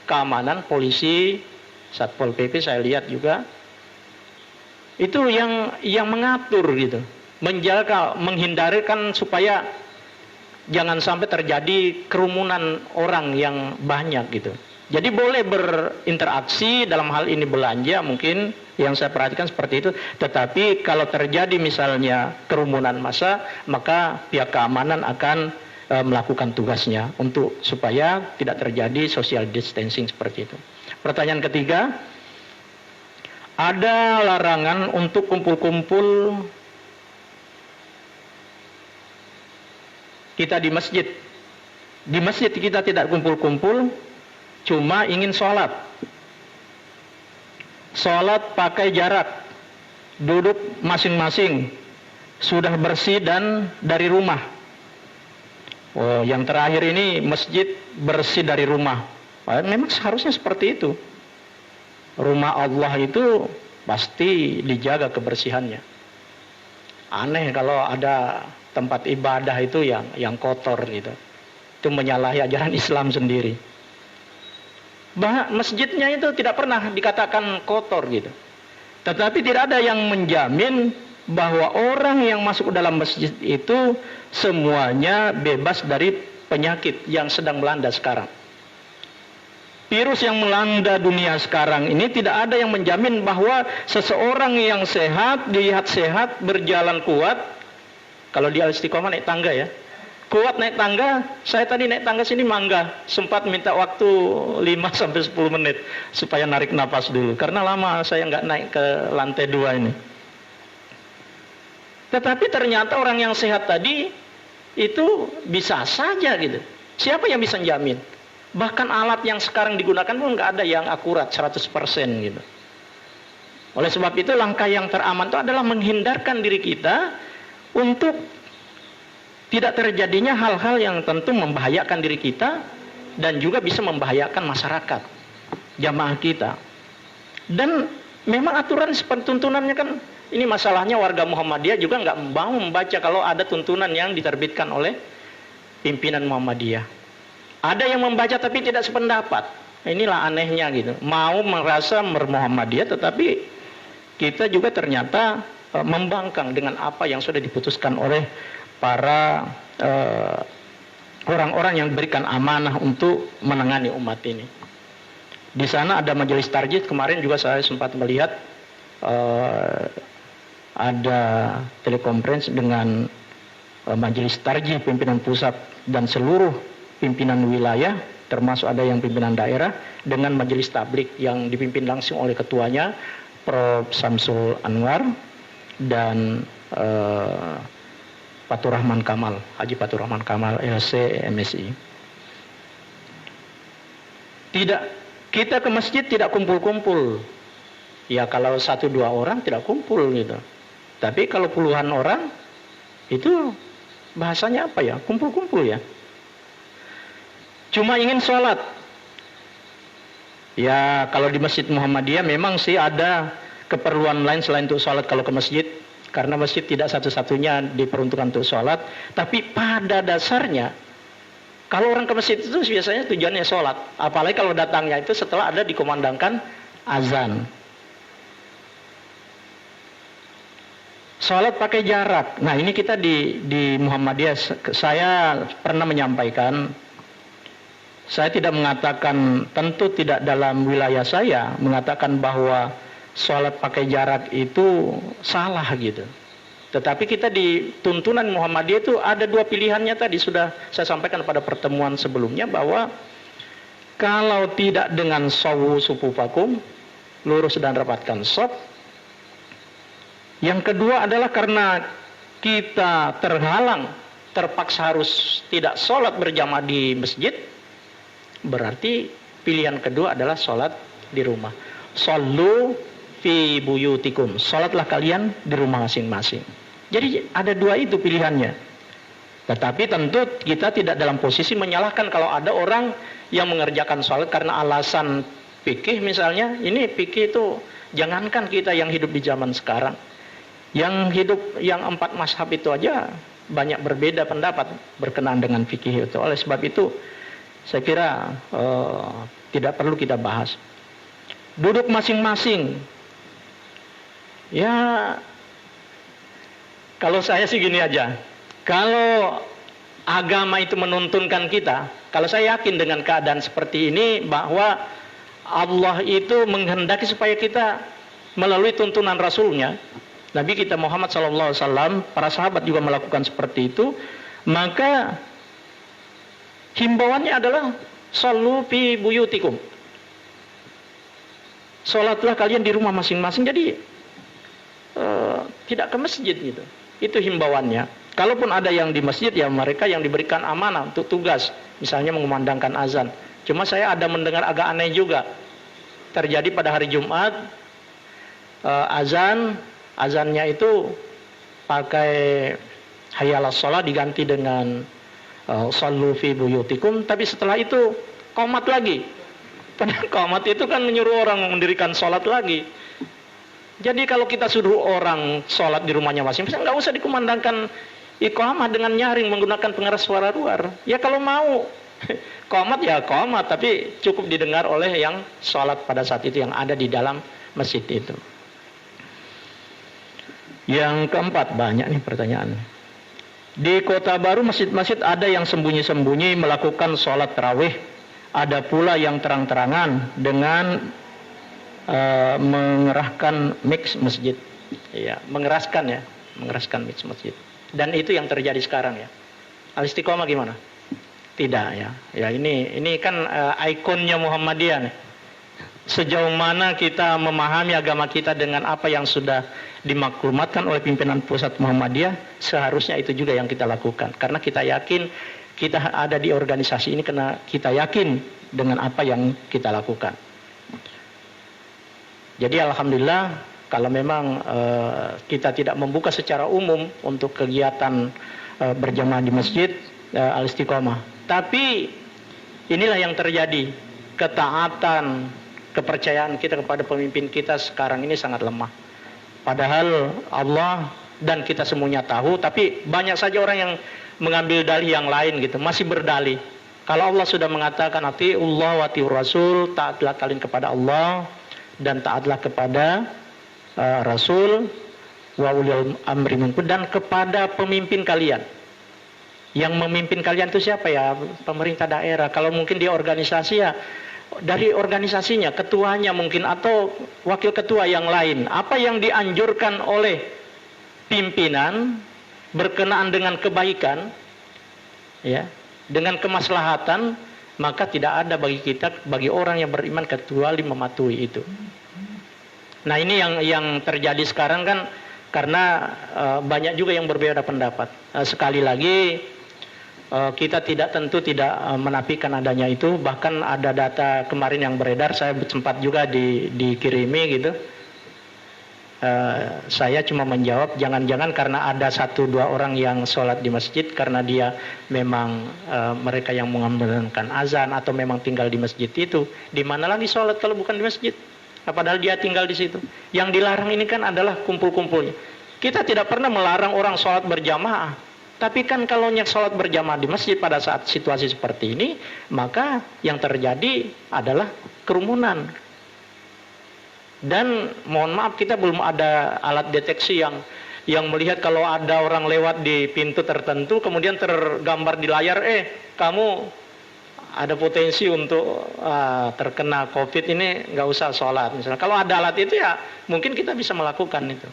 keamanan, polisi, Satpol PP saya lihat juga. Itu yang mengatur gitu, menjaga, menghindarkan supaya jangan sampai terjadi kerumunan orang yang banyak gitu. Jadi boleh berinteraksi dalam hal ini belanja, mungkin yang saya perhatikan seperti itu. Tetapi kalau terjadi misalnya kerumunan massa, maka pihak keamanan akan melakukan tugasnya untuk supaya tidak terjadi social distancing seperti itu. Pertanyaan ketiga, ada larangan untuk kumpul-kumpul kita di masjid. Di masjid kita tidak kumpul-kumpul, cuma ingin sholat. Sholat pakai jarak, duduk masing-masing, sudah bersih dan dari rumah. Oh, yang terakhir ini masjid bersih dari rumah. Memang seharusnya seperti itu. Rumah Allah itu pasti dijaga kebersihannya. Aneh kalau ada tempat ibadah itu yang kotor gitu. Itu menyalahi ajaran Islam sendiri. Masjidnya itu tidak pernah dikatakan kotor gitu. Tetapi tidak ada yang menjamin bahwa orang yang masuk ke dalam masjid itu semuanya bebas dari penyakit yang sedang melanda sekarang. Virus yang melanda dunia sekarang ini tidak ada yang menjamin bahwa seseorang yang sehat, dilihat sehat, berjalan kuat. Kalau di Al-Istiqomah naik tangga ya. Kuat naik tangga, saya tadi naik tangga sini Mangga, sempat minta waktu 5-10 menit supaya narik napas dulu, karena lama saya nggak naik ke lantai 2 ini. Tetapi ternyata orang yang sehat tadi itu bisa saja gitu. Siapa yang bisa jamin? Bahkan alat yang sekarang digunakan pun nggak ada yang akurat 100% gitu. Oleh sebab itu langkah yang teraman itu adalah menghindarkan diri kita untuk tidak terjadinya hal-hal yang tentu membahayakan diri kita dan juga bisa membahayakan masyarakat, jamaah kita. Dan memang aturan seperti tuntunannya kan, ini masalahnya warga Muhammadiyah juga nggak mau membaca kalau ada tuntunan yang diterbitkan oleh pimpinan Muhammadiyah. Ada yang membaca tapi tidak sependapat. Inilah anehnya gitu. Mau merasa Muhammadiyah tetapi kita juga ternyata membangkang dengan apa yang sudah diputuskan oleh para orang-orang yang berikan amanah untuk menangani umat ini. Di sana ada majelis tarjih, kemarin juga saya sempat melihat ada telekonferensi dengan majelis tarjih pimpinan pusat dan seluruh pimpinan wilayah, termasuk ada yang pimpinan daerah, dengan majelis tablik yang dipimpin langsung oleh ketuanya Prof. Samsul Anwar dan Fatur Rahman Kamal, Haji Fatur Rahman Kamal, LC, MSI. Tidak, kita ke masjid tidak kumpul-kumpul. Ya kalau 1-2 orang tidak kumpul gitu. Tapi kalau puluhan orang, itu bahasanya apa ya? Kumpul-kumpul ya. Cuma ingin sholat. Ya kalau di Masjid Muhammadiyah memang sih ada keperluan lain selain untuk sholat kalau ke masjid. Karena masjid tidak satu-satunya diperuntukkan untuk sholat. Tapi pada dasarnya, kalau orang ke masjid itu biasanya tujuannya sholat. Apalagi kalau datangnya itu setelah ada dikumandangkan azan. Sholat pakai jarak. Nah ini kita di Muhammadiyah, saya pernah menyampaikan, saya tidak mengatakan, tentu tidak dalam wilayah saya, mengatakan bahwa sholat pakai jarak itu salah gitu. Tetapi kita di tuntunan Muhammadiyah itu ada 2 pilihannya tadi sudah saya sampaikan pada pertemuan sebelumnya, bahwa kalau tidak dengan sawu sufufakum, lurus dan rapatkan shaf. Yang kedua adalah karena kita terhalang, terpaksa harus tidak sholat berjamaah di masjid, berarti pilihan kedua adalah sholat di rumah. Shollu fi buyutikum, sholatlah kalian di rumah masing-masing. Jadi ada 2 itu pilihannya. Tetapi tentu kita tidak dalam posisi menyalahkan kalau ada orang yang mengerjakan sholat karena alasan fikih misalnya, ini fikih itu jangankan kita yang hidup di zaman sekarang, yang hidup yang 4 mazhab itu aja banyak berbeda pendapat berkenaan dengan fikih itu. Oleh sebab itu saya kira tidak perlu kita bahas. Duduk masing-masing. Ya, kalau saya sih gini aja. Kalau agama itu menuntunkan kita, kalau saya yakin dengan keadaan seperti ini bahwa Allah itu menghendaki supaya kita melalui tuntunan Rasulnya, Nabi kita Muhammad SAW, para sahabat juga melakukan seperti itu, maka himbauannya adalah shollu fi buyutikum. Sholatlah kalian di rumah masing-masing, jadi tidak ke masjid gitu. Itu himbauannya. Kalaupun ada yang di masjid, ya mereka yang diberikan amanah untuk tugas, misalnya mengumandangkan azan. Cuma saya ada mendengar agak aneh juga. Terjadi pada hari Jumat, azannya itu pakai hayya 'alas shalah diganti dengan shollu fi buyutikum, tapi setelah itu qomat lagi. Padahal qomat itu kan menyuruh orang mendirikan sholat lagi. Jadi kalau kita suruh orang sholat di rumahnya masing-masing, nggak usah dikumandangkan iqamah dengan nyaring menggunakan pengeras suara luar. Ya kalau mau qomat ya qomat, tapi cukup didengar oleh yang sholat pada saat itu yang ada di dalam masjid itu. Yang keempat, banyak nih pertanyaan. Di Kota Baru masjid-masjid ada yang sembunyi-sembunyi melakukan sholat tarawih, ada pula yang terang-terangan dengan mengerahkan mix masjid. Ya, mengeraskan mix masjid. Dan itu yang terjadi sekarang ya. Al-Istiqomah gimana? Tidak ya. Ya ini kan ikonnya Muhammadiyah nih. Sejauh mana kita memahami agama kita dengan apa yang sudah dimaklumatkan oleh pimpinan pusat Muhammadiyah, seharusnya itu juga yang kita lakukan. Karena kita yakin kita ada di organisasi ini karena kita yakin dengan apa yang kita lakukan. Jadi alhamdulillah kalau memang kita tidak membuka secara umum untuk kegiatan berjamaah di masjid Al-Istiqomah. Tapi inilah yang terjadi, ketaatan, kepercayaan kita kepada pemimpin kita sekarang ini sangat lemah. Padahal Allah dan kita semuanya tahu, tapi banyak saja orang yang mengambil dalih yang lain gitu, masih berdalih. Kalau Allah sudah mengatakan atiullah wa atiur rasul, taatlah kalian kepada Allah dan taatlah kepada Rasul wa ulil amri minkum, dan kepada pemimpin kalian. Yang memimpin kalian itu siapa ya? Pemerintah daerah. Kalau mungkin di organisasi ya dari organisasinya, ketuanya mungkin atau wakil ketua yang lain. Apa yang dianjurkan oleh pimpinan berkenaan dengan kebaikan ya, dengan kemaslahatan, maka tidak ada bagi kita, bagi orang yang beriman kecuali mematuhi itu. Nah ini yang terjadi sekarang kan karena banyak juga yang berbeda pendapat. Sekali lagi kita tidak menafikan adanya itu. Bahkan ada data kemarin yang beredar, saya sempat juga dikirimi gitu. Saya cuma menjawab jangan-jangan karena ada 1-2 orang yang sholat di masjid karena dia memang mereka yang mengumandangkan azan atau memang tinggal di masjid itu. Di mana lagi sholat kalau bukan di masjid? Padahal dia tinggal di situ. Yang dilarang ini kan adalah kumpul-kumpulnya. Kita tidak pernah melarang orang sholat berjamaah. Tapi kan kalau sholat berjamaah di masjid pada saat situasi seperti ini, maka yang terjadi adalah kerumunan. Dan mohon maaf, kita belum ada alat deteksi yang melihat kalau ada orang lewat di pintu tertentu, kemudian tergambar di layar, kamu ada potensi untuk terkena COVID ini, nggak usah sholat. Misalnya, kalau ada alat itu ya mungkin kita bisa melakukan itu.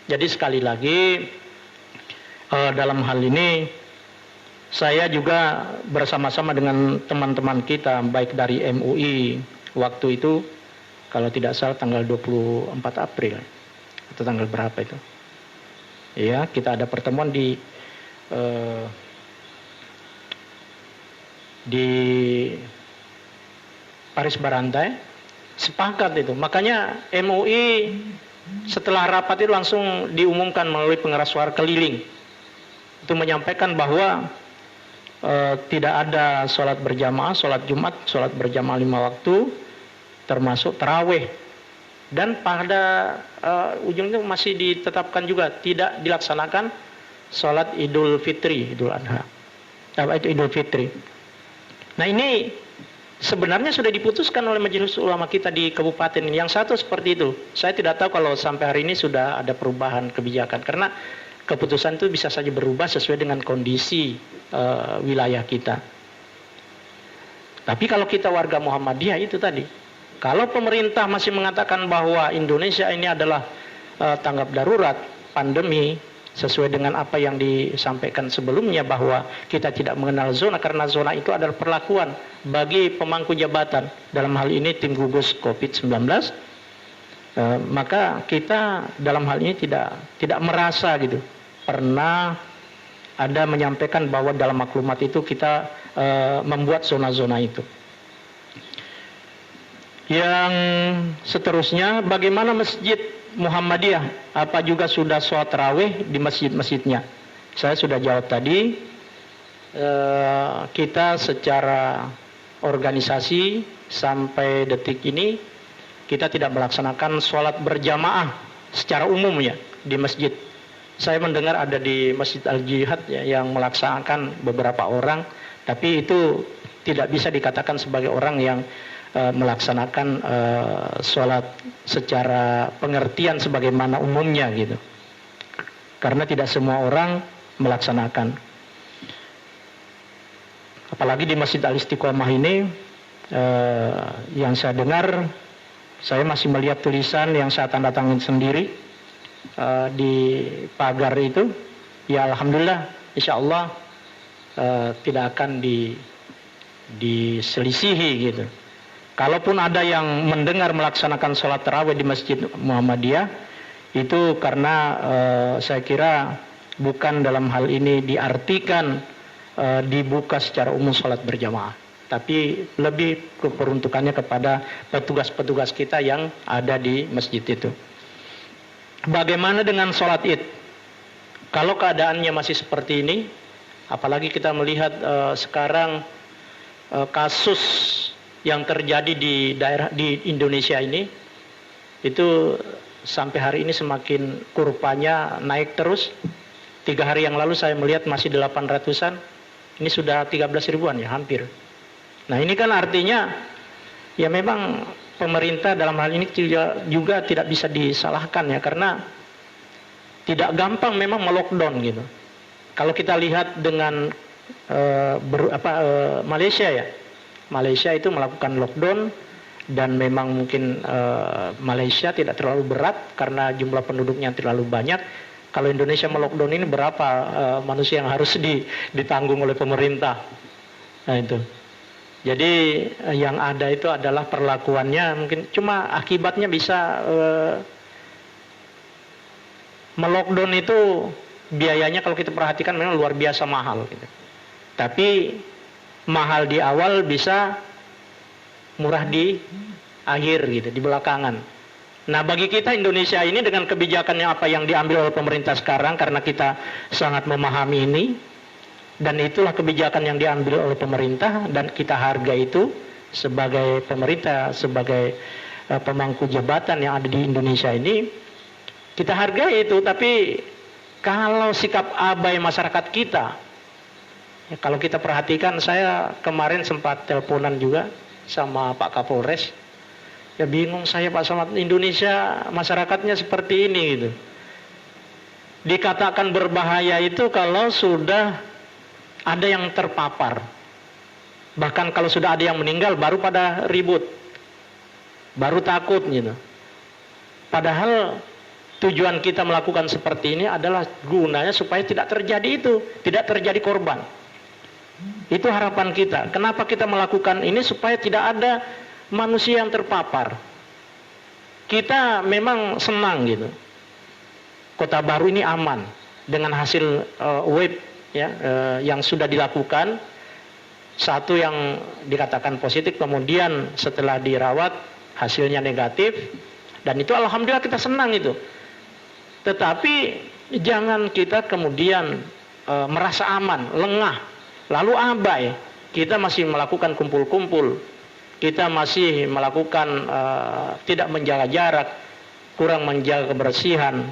Jadi sekali lagi dalam hal ini saya juga bersama-sama dengan teman-teman kita baik dari MUI waktu itu, kalau tidak salah tanggal 24 April atau tanggal berapa itu. Ya, kita ada pertemuan di Paris Barantai, sepakat itu. Makanya MUI setelah rapat itu langsung diumumkan melalui pengeras suara keliling. Itu menyampaikan bahwa tidak ada sholat berjamaah, sholat Jumat, sholat berjamaah 5 waktu termasuk tarawih. Dan pada ujungnya masih ditetapkan juga tidak dilaksanakan sholat Idul Fitri, Idul Adha. Itu Idul Fitri. Nah ini sebenarnya sudah diputuskan oleh Majelis Ulama kita di kabupaten ini. Yang satu seperti itu. Saya tidak tahu kalau sampai hari ini sudah ada perubahan kebijakan. Karena keputusan itu bisa saja berubah sesuai dengan kondisi wilayah kita. Tapi kalau kita warga Muhammadiyah itu tadi, kalau pemerintah masih mengatakan bahwa Indonesia ini adalah tanggap darurat pandemi sesuai dengan apa yang disampaikan sebelumnya bahwa kita tidak mengenal zona karena zona itu adalah perlakuan bagi pemangku jabatan, dalam hal ini tim gugus COVID-19, maka kita dalam hal ini tidak merasa gitu pernah ada menyampaikan bahwa dalam maklumat itu kita membuat zona-zona itu. Yang seterusnya, bagaimana masjid Muhammadiyah? Apa juga sudah sholat tarawih di masjid-masjidnya? Saya sudah jawab tadi. Kita secara organisasi sampai detik ini kita tidak melaksanakan sholat berjamaah secara umum ya di masjid. Saya mendengar ada di Masjid Al-Jihad ya, yang melaksanakan beberapa orang, tapi itu tidak bisa dikatakan sebagai orang yang melaksanakan sholat secara pengertian sebagaimana umumnya gitu, karena tidak semua orang melaksanakan. Apalagi di Masjid Al-Istiqomah ini yang saya dengar, saya masih melihat tulisan yang saya tanda tangan sendiri di pagar itu, ya alhamdulillah insya Allah tidak akan diselisihi gitu. Kalaupun ada yang mendengar melaksanakan sholat tarawih di Masjid Muhammadiyah, itu karena saya kira bukan dalam hal ini diartikan dibuka secara umum sholat berjamaah, tapi lebih peruntukannya kepada petugas-petugas kita yang ada di masjid itu. Bagaimana dengan sholat Id? Kalau keadaannya masih seperti ini, apalagi kita melihat sekarang kasus yang terjadi di daerah di Indonesia ini, itu sampai hari ini semakin kurvanya naik terus. 3 hari yang lalu saya melihat masih 800-an, ini sudah 13 ribuan ya hampir. Nah ini kan artinya ya memang pemerintah dalam hal ini juga tidak bisa disalahkan ya, karena tidak gampang memang melockdown gitu. Kalau kita lihat dengan Malaysia ya, Malaysia itu melakukan lockdown dan memang mungkin Malaysia tidak terlalu berat karena jumlah penduduknya terlalu banyak. Kalau Indonesia melockdown ini berapa manusia yang harus ditanggung oleh pemerintah? Nah itu. Jadi yang ada itu adalah perlakuannya mungkin cuma akibatnya bisa melockdown itu biayanya kalau kita perhatikan memang luar biasa mahal gitu. Tapi mahal di awal bisa murah di akhir gitu, di belakangan. Nah bagi kita Indonesia ini dengan kebijakan apa yang diambil oleh pemerintah sekarang, karena kita sangat memahami ini, dan itulah kebijakan yang diambil oleh pemerintah, dan kita hargai itu sebagai pemerintah, sebagai pemangku jabatan yang ada di Indonesia ini, kita hargai itu. Tapi kalau sikap abai masyarakat kita, ya, kalau kita perhatikan, saya kemarin sempat teleponan juga sama Pak Kapolres. Ya bingung saya Pak Samad, Indonesia masyarakatnya seperti ini gitu. Dikatakan berbahaya itu kalau sudah ada yang terpapar. Bahkan kalau sudah ada yang meninggal baru pada ribut. Baru takut gitu. Padahal tujuan kita melakukan seperti ini adalah gunanya supaya tidak terjadi itu, tidak terjadi korban. Itu harapan kita. Kenapa kita melakukan ini? Supaya tidak ada manusia yang terpapar. Kita memang senang gitu. Kota Baru ini aman dengan hasil web ya yang sudah dilakukan. Satu yang dikatakan positif, kemudian setelah dirawat hasilnya negatif, dan itu alhamdulillah kita senang itu. Tetapi jangan kita kemudian merasa aman, lengah, lalu abai. Kita masih melakukan kumpul-kumpul. kita masih melakukan tidak menjaga jarak, kurang menjaga kebersihan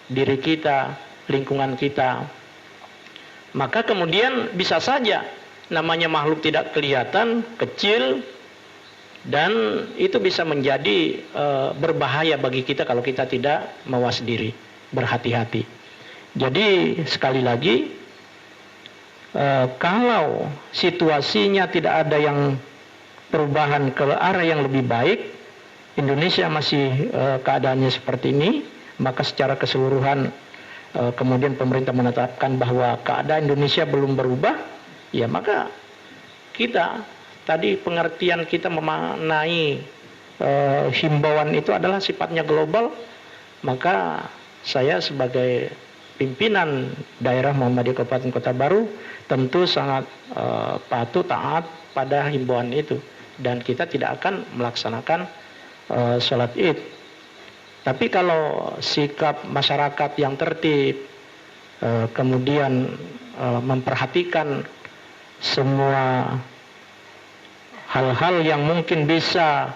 diri kita, lingkungan kita, maka kemudian bisa saja namanya makhluk tidak kelihatan, kecil, dan itu bisa menjadi berbahaya bagi kita kalau kita tidak mawas diri, berhati-hati. Jadi sekali lagi, kalau situasinya tidak ada yang perubahan ke arah yang lebih baik, Indonesia masih keadaannya seperti ini, maka secara keseluruhan kemudian pemerintah menetapkan bahwa keadaan Indonesia belum berubah, ya maka kita tadi pengertian kita memaknai himbauan itu adalah sifatnya global, maka saya sebagai pimpinan daerah Muhammadiyah Kabupaten Kota Baru tentu sangat patuh taat pada himbauan itu, dan kita tidak akan melaksanakan sholat id. Tapi kalau sikap masyarakat yang tertib, kemudian memperhatikan semua hal-hal yang mungkin bisa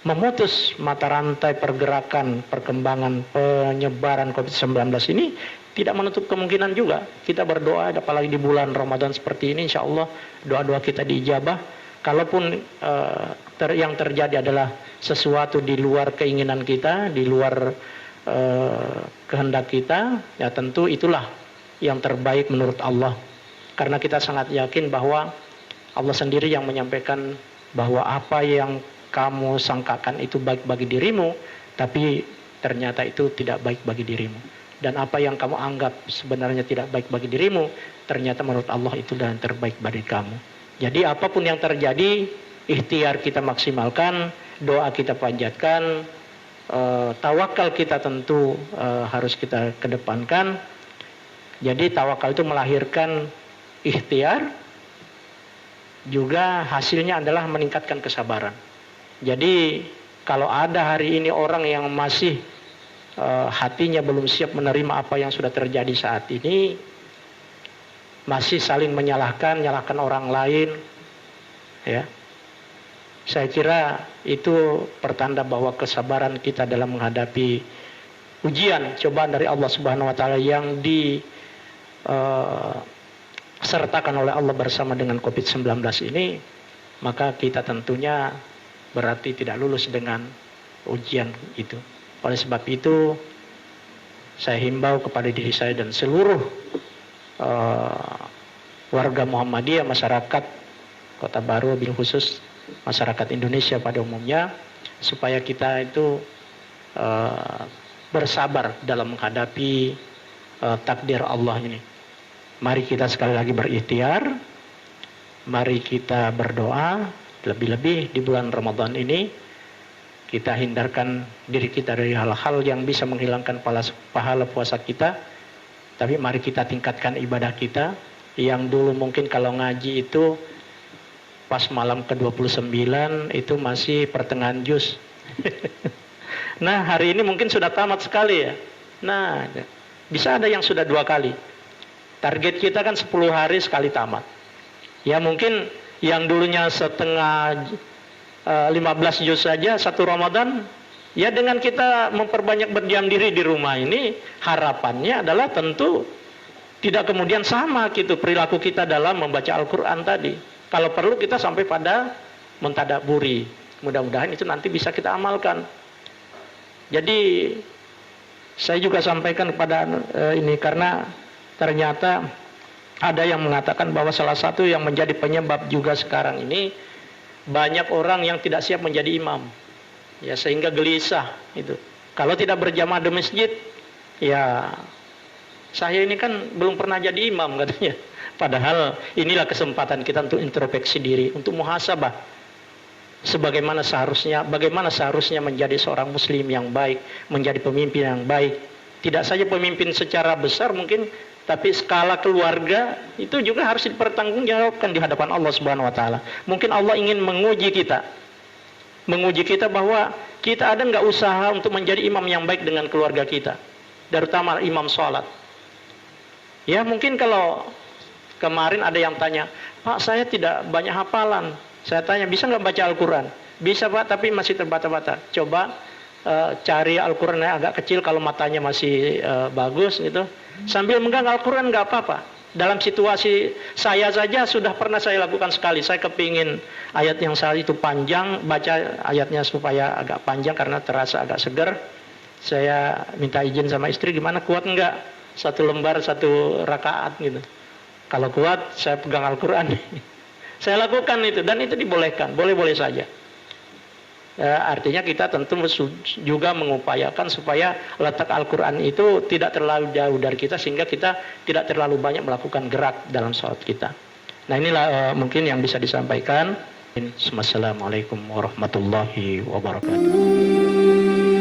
memutus mata rantai pergerakan, perkembangan, penyebaran COVID-19 ini, tidak menutup kemungkinan juga kita berdoa, apalagi di bulan Ramadan seperti ini, insya Allah doa-doa kita diijabah. Kalaupun yang terjadi adalah sesuatu di luar keinginan kita, di luar kehendak kita, ya tentu itulah yang terbaik menurut Allah. Karena kita sangat yakin bahwa Allah sendiri yang menyampaikan bahwa apa yang kamu sangkakan itu baik bagi dirimu, tapi ternyata itu tidak baik bagi dirimu. Dan apa yang kamu anggap sebenarnya tidak baik bagi dirimu, ternyata menurut Allah itu yang terbaik bagi kamu. Jadi apapun yang terjadi, ikhtiar kita maksimalkan, doa kita panjatkan, tawakal kita tentu harus kita kedepankan. Jadi tawakal itu melahirkan ikhtiar, juga hasilnya adalah meningkatkan kesabaran. Jadi kalau ada hari ini orang yang masih hatinya belum siap menerima apa yang sudah terjadi saat ini, masih saling menyalahkan orang lain, ya, saya kira itu pertanda bahwa kesabaran kita dalam menghadapi ujian, cobaan dari Allah Subhanahu Wa Taala yang disertakan oleh Allah bersama dengan COVID-19 ini, maka kita tentunya berarti tidak lulus dengan ujian itu. Oleh sebab itu, saya himbau kepada diri saya dan seluruh warga Muhammadiyah, masyarakat Kota Baru, bil khusus masyarakat Indonesia pada umumnya, supaya kita itu bersabar dalam menghadapi takdir Allah ini. Mari kita sekali lagi berikhtiar, mari kita berdoa, lebih-lebih di bulan Ramadan ini kita hindarkan diri kita dari hal-hal yang bisa menghilangkan pahala puasa kita. Tapi mari kita tingkatkan ibadah kita, yang dulu mungkin kalau ngaji itu pas malam ke-29 itu masih pertengahan juz. Nah hari ini mungkin sudah tamat sekali ya. Nah bisa ada yang sudah 2 kali. Target kita kan 10 hari sekali tamat. Ya mungkin yang dulunya setengah 15 juz saja satu Ramadan, ya dengan kita memperbanyak berdiam diri di rumah ini, harapannya adalah tentu tidak kemudian sama gitu perilaku kita dalam membaca Al-Quran tadi. Kalau perlu kita sampai pada mentadaburi. Mudah-mudahan itu nanti bisa kita amalkan. Jadi saya juga sampaikan kepada ini karena ternyata ada yang mengatakan bahwa salah satu yang menjadi penyebab juga sekarang ini banyak orang yang tidak siap menjadi imam. Ya sehingga gelisah itu. Kalau tidak berjamaah di masjid, ya saya ini kan belum pernah jadi imam katanya. Padahal inilah kesempatan kita untuk introspeksi diri, untuk muhasabah. Bagaimana seharusnya menjadi seorang muslim yang baik, menjadi pemimpin yang baik. Tidak saja pemimpin secara besar mungkin, tapi skala keluarga itu juga harus dipertanggungjawabkan di hadapan Allah Subhanahu Wa Taala. Mungkin Allah ingin menguji kita bahwa kita ada nggak usaha untuk menjadi imam yang baik dengan keluarga kita, terutama imam sholat. Ya mungkin kalau kemarin ada yang tanya, Pak saya tidak banyak hafalan, Saya tanya, bisa nggak baca Al-Quran? Bisa Pak, tapi masih terbata-bata. Coba cari Al-Quran yang agak kecil kalau matanya masih bagus gitu. Sambil megang Al-Quran nggak apa-apa. Dalam situasi saya saja sudah pernah saya lakukan sekali. Saya kepingin ayat yang saat itu panjang, baca ayatnya supaya agak panjang karena terasa agak segar. Saya minta izin sama istri, gimana, kuat enggak? 1 lembar 1 rakaat gitu. Kalau kuat, saya pegang Al-Quran. Saya lakukan itu, dan itu dibolehkan, boleh-boleh saja. Artinya kita tentu juga mengupayakan supaya letak Al-Quran itu tidak terlalu jauh dari kita, sehingga kita tidak terlalu banyak melakukan gerak dalam sholat kita. Nah, inilah mungkin yang bisa disampaikan. Assalamualaikum warahmatullahi wabarakatuh.